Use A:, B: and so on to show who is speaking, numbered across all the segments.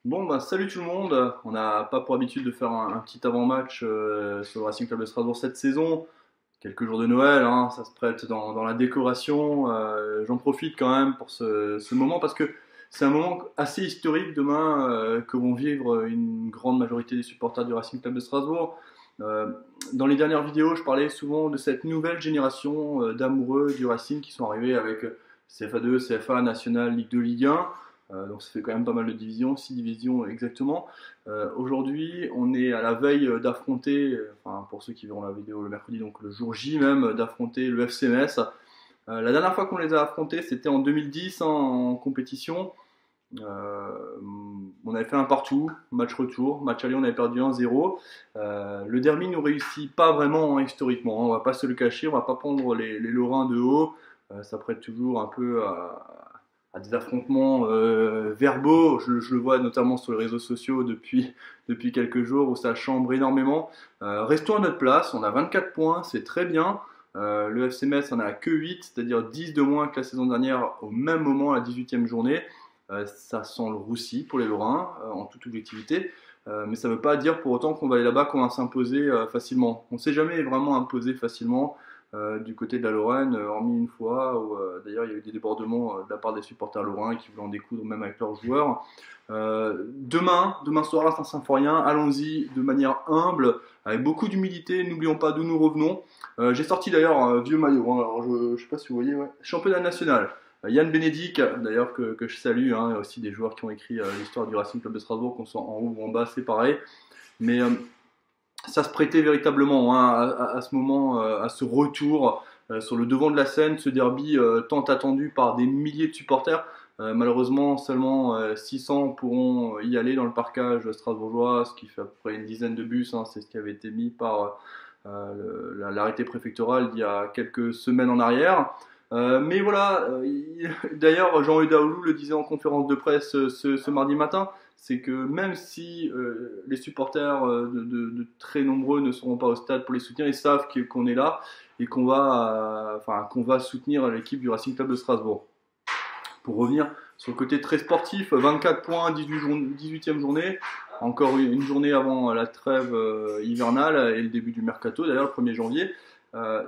A: Bon, bah, salut tout le monde. On n'a pas pour habitude de faire un petit avant-match sur le Racing Club de Strasbourg cette saison. Quelques jours de Noël, hein, ça se prête dans la décoration. J'en profite quand même pour ce moment parce que c'est un moment assez historique demain que vont vivre une grande majorité des supporters du Racing Club de Strasbourg. Euh, dans les dernières vidéos, je parlais souvent de cette nouvelle génération d'amoureux du Racing qui sont arrivés avec CFA2, CFA, National, Ligue 2, Ligue 1. Donc ça fait quand même pas mal de divisions, 6 divisions exactement. Aujourd'hui, on est à la veille d'affronter, enfin pour ceux qui verront la vidéo le mercredi, donc le jour J même, d'affronter le FC Metz. La dernière fois qu'on les a affrontés, c'était en 2010 hein, en compétition. Euh, on avait fait un partout, match retour, match aller on avait perdu 1-0. Le derby nous réussit pas vraiment hein, historiquement, hein, on va pas se le cacher, on va pas prendre les Lorrains de haut. Ça prête toujours un peu à des affrontements verbaux. Je le vois notamment sur les réseaux sociaux depuis quelques jours où ça chambre énormément. Restons à notre place, on a 24 points, c'est très bien. Le FC Metz en a que 8, c'est-à-dire 10 de moins que la saison dernière au même moment, la 18e journée. Ça sent le roussi pour les Lorrains, en toute objectivité. Mais ça ne veut pas dire pour autant qu'on va aller là-bas, qu'on va s'imposer facilement. On ne s'est jamais vraiment imposé facilement du côté de la Lorraine, hormis une fois où d'ailleurs il y a eu des débordements de la part des supporters lorrains qui voulaient en découdre même avec leurs joueurs. Demain soir à Saint-Symphorien, allons-y de manière humble, avec beaucoup d'humilité, n'oublions pas d'où nous revenons. J'ai sorti d'ailleurs un vieux maillot, hein, alors je ne sais pas si vous voyez, ouais. Championnat national. Yann Bénédic, d'ailleurs que je salue, hein, aussi des joueurs qui ont écrit l'histoire du Racing Club de Strasbourg, qu'on soit en haut ou en bas, c'est pareil. Mais ça se prêtait véritablement hein, à ce moment, à ce retour sur le devant de la scène, ce derby tant attendu par des milliers de supporters. Malheureusement, seulement 600 pourront y aller dans le parcage strasbourgeois, ce qui fait à peu près une dizaine de bus. Hein, c'est ce qui avait été mis par l'arrêté préfectoral il y a quelques semaines en arrière. Mais voilà, d'ailleurs Jean-Louis Daoulou le disait en conférence de presse ce mardi matin, c'est que même si les supporters de très nombreux ne seront pas au stade pour les soutenir, ils savent qu'on est là et qu'on va soutenir l'équipe du Racing Club de Strasbourg. Pour revenir sur le côté très sportif, 24 points, 18e journée, encore une journée avant la trêve hivernale et le début du mercato, d'ailleurs le 1er janvier.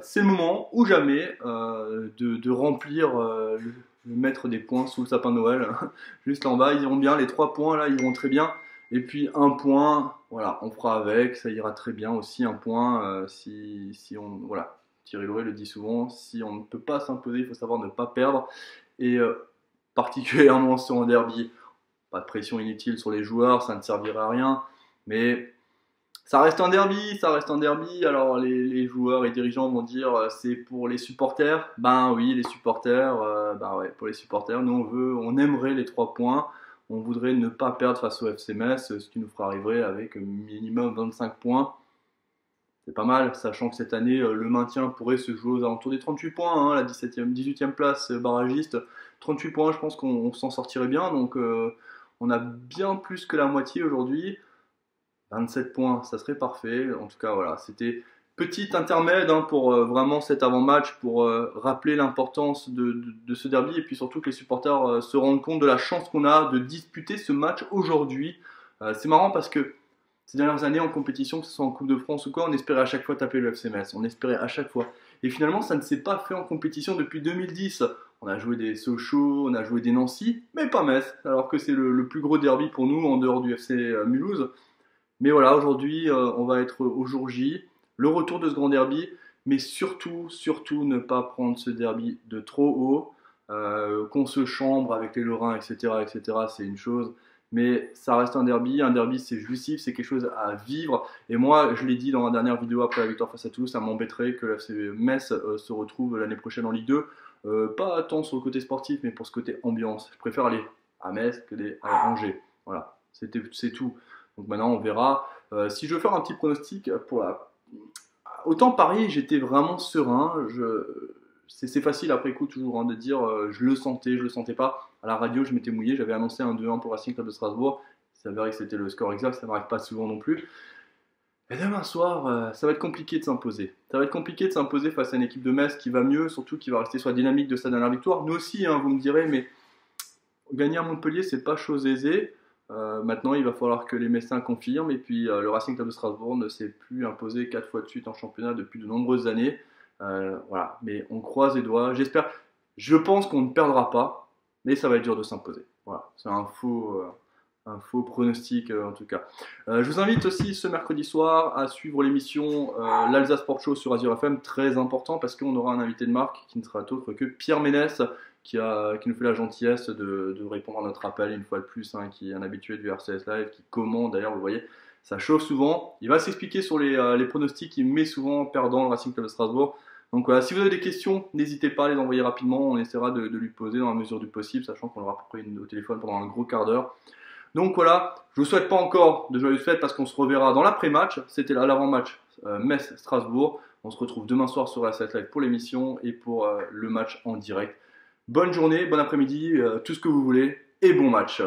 A: C'est le moment ou jamais de remplir le mettre des points sous le sapin de Noël. Juste là en bas, ils iront bien. Les 3 points là, ils iront très bien. Et puis un point, voilà, on fera avec, ça ira très bien aussi. Un point, si on. Voilà, Thierry Loret le dit souvent, si on ne peut pas s'imposer, il faut savoir ne pas perdre. Et particulièrement sur un derby, pas de pression inutile sur les joueurs, ça ne servira à rien. Mais ça reste un derby, ça reste un derby. Alors les joueurs et dirigeants vont dire c'est pour les supporters. Ben oui, les supporters, ben ouais, pour les supporters, nous on aimerait les 3 points. On voudrait ne pas perdre face au FC Metz, ce qui nous fera arriver avec minimum 25 points. C'est pas mal, sachant que cette année, le maintien pourrait se jouer aux alentours des 38 points, hein, la 17e, 18e place barragiste. 38 points, je pense qu'on s'en sortirait bien. Donc on a bien plus que la moitié aujourd'hui. 27 points, ça serait parfait. En tout cas, voilà, c'était petit intermède hein, pour vraiment cet avant-match, pour rappeler l'importance de ce derby et puis surtout que les supporters se rendent compte de la chance qu'on a de disputer ce match aujourd'hui. C'est marrant parce que ces dernières années en compétition, que ce soit en Coupe de France ou quoi, on espérait à chaque fois taper le FC Metz, on espérait à chaque fois. Et finalement, ça ne s'est pas fait en compétition depuis 2010. On a joué des Sochaux, on a joué des Nancy, mais pas Metz, alors que c'est le plus gros derby pour nous en dehors du FC Mulhouse. Mais voilà, aujourd'hui, on va être au jour J, le retour de ce grand derby, mais surtout ne pas prendre ce derby de trop haut, qu'on se chambre avec les Lorrains, etc., c'est une chose, mais ça reste un derby c'est jouissif, c'est quelque chose à vivre, et moi, je l'ai dit dans la dernière vidéo après la victoire face à Toulouse, ça m'embêterait que la FC Metz se retrouve l'année prochaine en Ligue 2, pas tant sur le côté sportif, mais pour ce côté ambiance. Je préfère aller à Metz à Angers, voilà, c'est tout. Donc maintenant, on verra. Si je veux faire un petit pronostic pour la. Autant Paris, j'étais vraiment serein. C'est facile après coup toujours hein, de dire je le sentais pas. À la radio, je m'étais mouillé, j'avais annoncé un 2-1 pour le Racing Club de Strasbourg. C'est avéré que c'était le score exact, ça m'arrive pas souvent non plus. Et demain soir, ça va être compliqué de s'imposer. Ça va être compliqué de s'imposer face à une équipe de Metz qui va mieux, surtout qui va rester sur la dynamique de sa dernière victoire. Nous aussi, hein, vous me direz, mais gagner à Montpellier, c'est pas chose aisée. Maintenant, il va falloir que les Messins confirment. Et puis, le Racing Club de Strasbourg ne s'est plus imposé 4 fois de suite en championnat depuis de nombreuses années. Voilà, mais on croise les doigts. Je pense qu'on ne perdra pas, mais ça va être dur de s'imposer. Voilà, c'est un faux pronostic en tout cas. Je vous invite aussi ce mercredi soir à suivre l'émission l'Alsace Sport Show sur Azure FM, très important parce qu'on aura un invité de marque qui ne sera autre que Pierre Ménès qui nous fait la gentillesse de répondre à notre appel une fois de plus, hein, qui est un habitué du RCS Live, qui commente d'ailleurs, vous voyez, ça chauffe souvent. Il va s'expliquer sur les pronostics, il met souvent perdant le Racing Club de Strasbourg. Donc voilà, si vous avez des questions, n'hésitez pas à les envoyer rapidement, on essaiera de lui poser dans la mesure du possible, sachant qu'on aura à peu près au téléphone pendant un gros quart d'heure. Donc voilà, je vous souhaite pas encore de joyeuses fêtes parce qu'on se reverra dans l'après-match. C'était l'avant-match Metz-Strasbourg. On se retrouve demain soir sur RCS Live pour l'émission et pour le match en direct. Bonne journée, bon après-midi, tout ce que vous voulez et bon match.